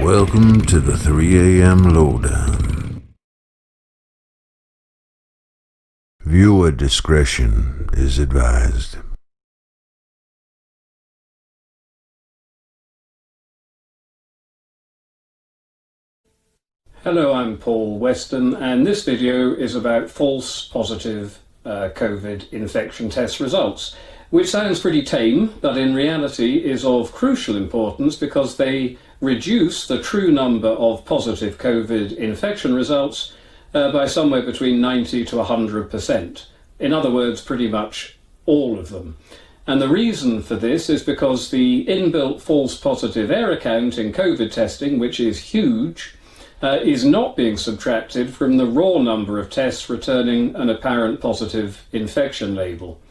Welcome to the 3 a.m. Lowdown. Viewer discretion is advised. Hello, I'm Paul Weston, and this video is about false positive COVID infection test results, which sounds pretty tame, but in reality is of crucial importance because they reduce the true number of positive COVID infection results by somewhere between 90 to 100%. In other words, pretty much all of them. And the reason for this is because the inbuilt false positive error count in COVID testing, which is huge, is not being subtracted from the raw number of tests returning an apparent positive infection label.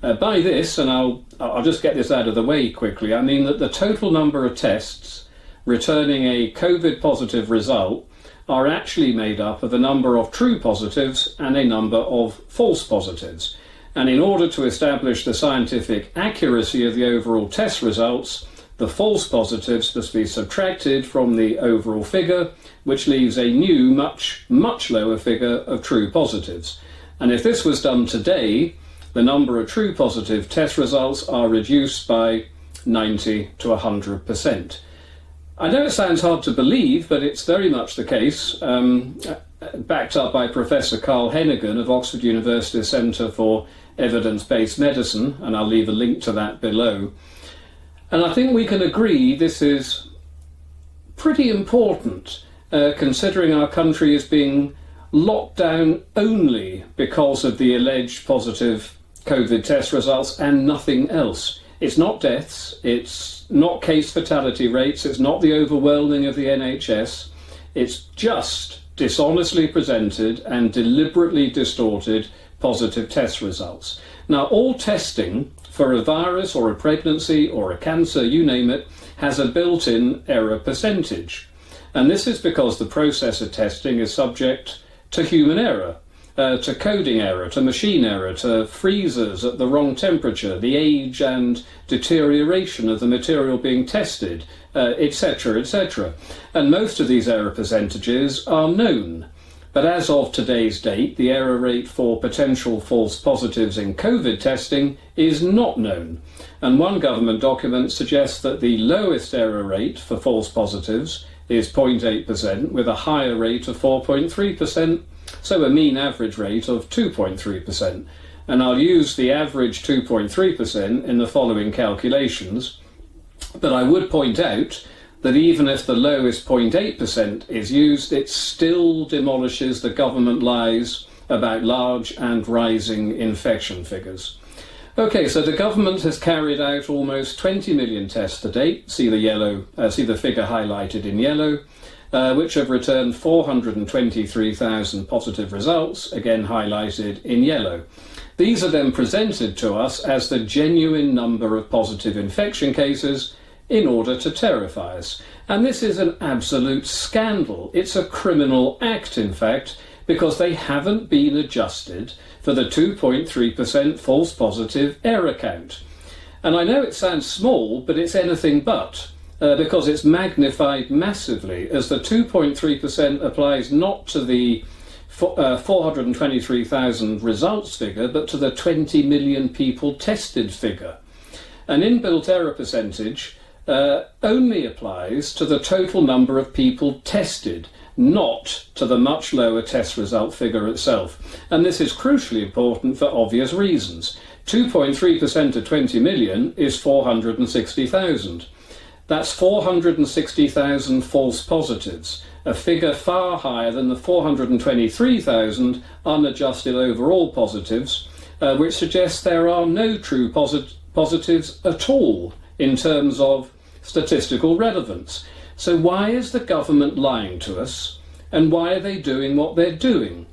By this, and I'll just get this out of the way quickly, I mean that the total number of tests returning a COVID positive result are actually made up of a number of true positives and a number of false positives. And in order to establish the scientific accuracy of the overall test results, the false positives must be subtracted from the overall figure, which leaves a new, much lower figure of true positives. And if this was done today, the number of true positive test results are reduced by 90 to 100%. I know it sounds hard to believe, but it's very much the case, backed up by Professor Carl Hennigan of Oxford University Centre for Evidence-Based Medicine, and I'll leave a link to that below. And I think we can agree this is pretty important, considering our country is being locked down only because of the alleged positive COVID test results and nothing else. It's not deaths, it's not case fatality rates, it's not the overwhelming of the NHS, it's just dishonestly presented and deliberately distorted positive test results. Now, all testing for a virus or a pregnancy or a cancer, you name it, has a built-in error percentage. And this is because the process of testing is subject to human error, to coding error, to machine error, to freezers at the wrong temperature, the age and deterioration of the material being tested, etc., etc. And most of these error percentages are known. But as of today's date, the error rate for potential false positives in COVID testing is not known. And one government document suggests that the lowest error rate for false positives is 0.8%, with a higher rate of 4.3%, so a mean average rate of 2.3%. And I'll use the average 2.3% in the following calculations, but I would point out that even if the lowest 0.8% is used, it still demolishes the government lies about large and rising infection figures. Okay, so the government has carried out almost 20 million tests to date. See the figure highlighted in yellow, which have returned 423,000 positive results, again highlighted in yellow. These are then presented to us as the genuine number of positive infection cases in order to terrify us. And this is an absolute scandal. It's a criminal act, in fact, because they haven't been adjusted for the 2.3% false positive error count. And I know it sounds small, but it's anything but, because it's magnified massively, as the 2.3% applies not to the 423,000 results figure, but to the 20 million people tested figure. An inbuilt error percentage only applies to the total number of people tested, not to the much lower test result figure itself. And this is crucially important for obvious reasons. 2.3% of 20 million is 460,000. That's 460,000 false positives, a figure far higher than the 423,000 unadjusted overall positives, which suggests there are no true positives at all in terms of statistical relevance. So why is the government lying to us, and why are they doing what they're doing?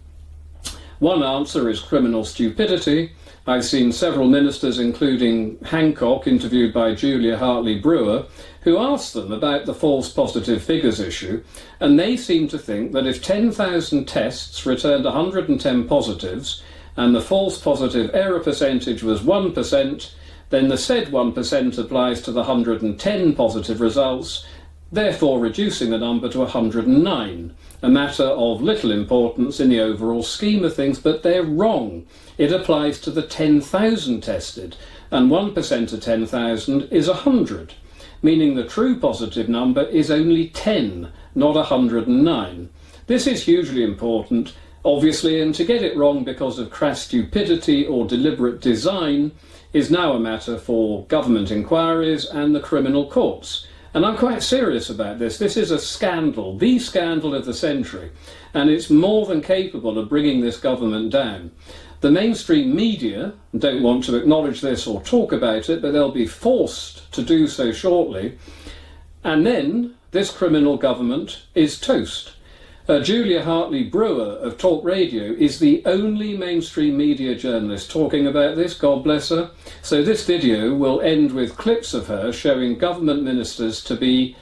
One answer is criminal stupidity. I've seen several ministers, including Hancock, interviewed by Julia Hartley-Brewer, who asked them about the false positive figures issue, and they seem to think that if 10,000 tests returned 110 positives, and the false positive error percentage was 1%, then the said 1% applies to the 110 positive results, therefore reducing the number to 109. A matter of little importance in the overall scheme of things, but they're wrong. It applies to the 10,000 tested, and 1% of 10,000 is 100, meaning the true positive number is only 10, not 109. This is hugely important, obviously, and to get it wrong because of crass stupidity or deliberate design is now a matter for government inquiries and the criminal courts. And I'm quite serious about this. This is a scandal, the scandal of the century, and it's more than capable of bringing this government down. The mainstream media don't want to acknowledge this or talk about it, but they'll be forced to do so shortly. And then this criminal government is toast. Julia Hartley-Brewer of Talk Radio is the only mainstream media journalist talking about this, God bless her. So this video will end with clips of her showing government ministers to be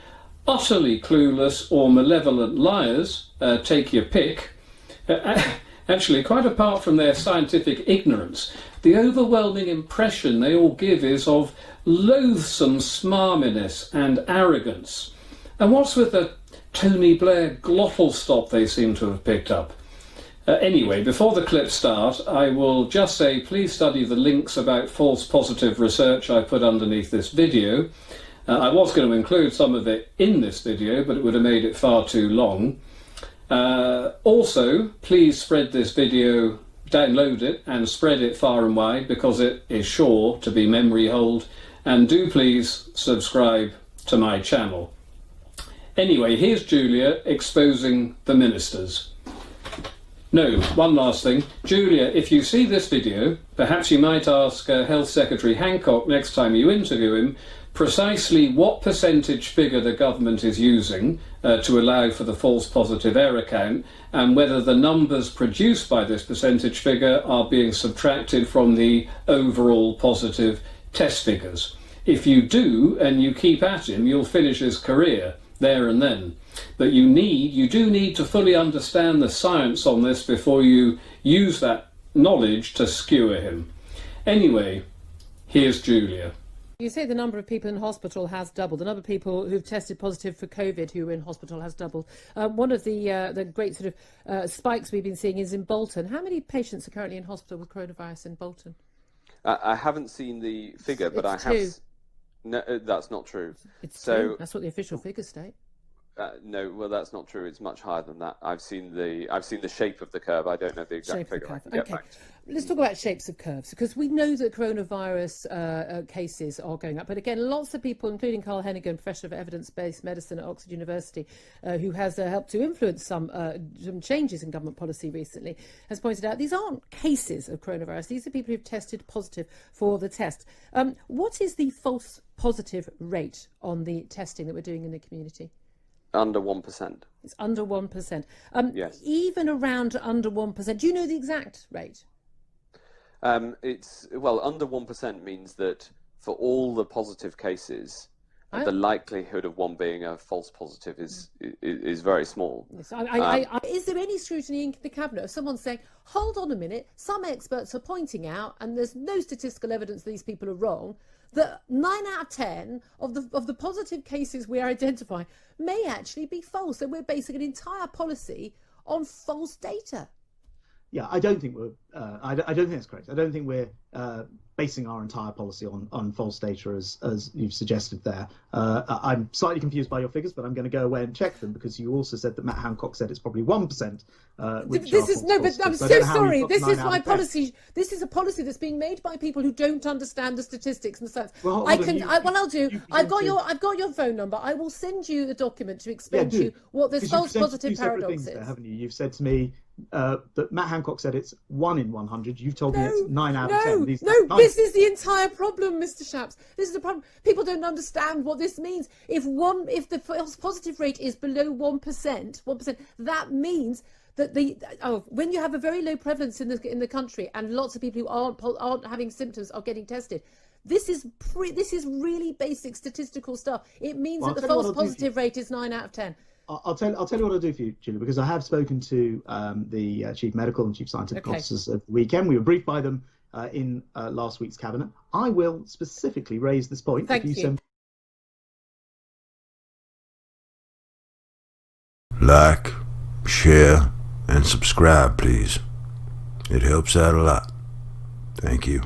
utterly clueless or malevolent liars, take your pick. Actually, quite apart from their scientific ignorance, the overwhelming impression they all give is of loathsome smarminess and arrogance. And what's with the Tony Blair glottal stop they seem to have picked up? Anyway, before the clips start, I will just say please study the links about false positive research I put underneath this video. I was going to include some of it in this video, but it would have made it far too long. Also, please spread this video, download it and spread it far and wide because it is sure to be memory hold, and do please subscribe to my channel. Anyway, here's Julia exposing the ministers. No, one last thing. Julia, if you see this video, perhaps you might ask Health Secretary Hancock next time you interview him precisely what percentage figure the government is using to allow for the false positive error count, and whether the numbers produced by this percentage figure are being subtracted from the overall positive test figures. If you do, and you keep at him, you'll finish his career there and then. But you do need to fully understand the science on this before you use that knowledge to skewer him. Anyway, here's Julia. You say the number of people in hospital has doubled. The number of people who've tested positive for COVID who are in hospital has doubled. One of the great sort of spikes we've been seeing is in Bolton. How many patients are currently in hospital with coronavirus in Bolton? I haven't seen the figure, but I have. Two. No, that's not true. It's so two. That's what the official figures state. No, well, that's not true. It's much higher than that. I've seen the shape of the curve. I don't know the exact figure. I can get back to you. Let's talk about shapes of curves, because we know that coronavirus cases are going up. But again, lots of people, including Carl Hennigan, Professor of Evidence-Based Medicine at Oxford University, who has helped to influence some changes in government policy recently, has pointed out these aren't cases of coronavirus. These are people who've tested positive for the test. What is the false positive rate on the testing that we're doing in the community? Under 1%. It's under 1%. Yes. Even around under 1%. Do you know the exact rate? Under 1% means that for all the positive cases, the likelihood of one being a false positive is very small. Yes. Is there any scrutiny in the cabinet of someone saying, hold on a minute, some experts are pointing out, and there's no statistical evidence these people are wrong, that 9 out of 10 of the positive cases we are identifying may actually be false. So we're basing an entire policy on false data. Yeah, I don't think we're. I don't think that's correct. I don't think we're basing our entire policy on false data, as you've suggested there. I'm slightly confused by your figures, but I'm going to go away and check them, because you also said that Matt Hancock said it's probably 1%. This is no, but I'm so sorry. This is my policy. This is a policy that's being made by people who don't understand the statistics and the science. Well, I'll do. I've got your phone number. I will send you the document to explain to you what this false positive paradox is. There, haven't you? You've said to me that Matt Hancock said it's 1 in 100. You've told me it's 9 out of 10. This is the entire problem, Mr. Shapps. This is the problem. People don't understand what this means. If the false positive rate is below 1%, that means that when you have a very low prevalence in the country and lots of people who aren't having symptoms are getting tested, this is really basic statistical stuff. It means that the false positive rate is 9 out of 10. I'll tell you what I'll do for you, Julia, because I have spoken to the Chief Medical and Chief Scientific Officers of the weekend. We were briefed by them in last week's cabinet. I will specifically raise this point. Thank you. like, share, and subscribe, please. It helps out a lot. Thank you.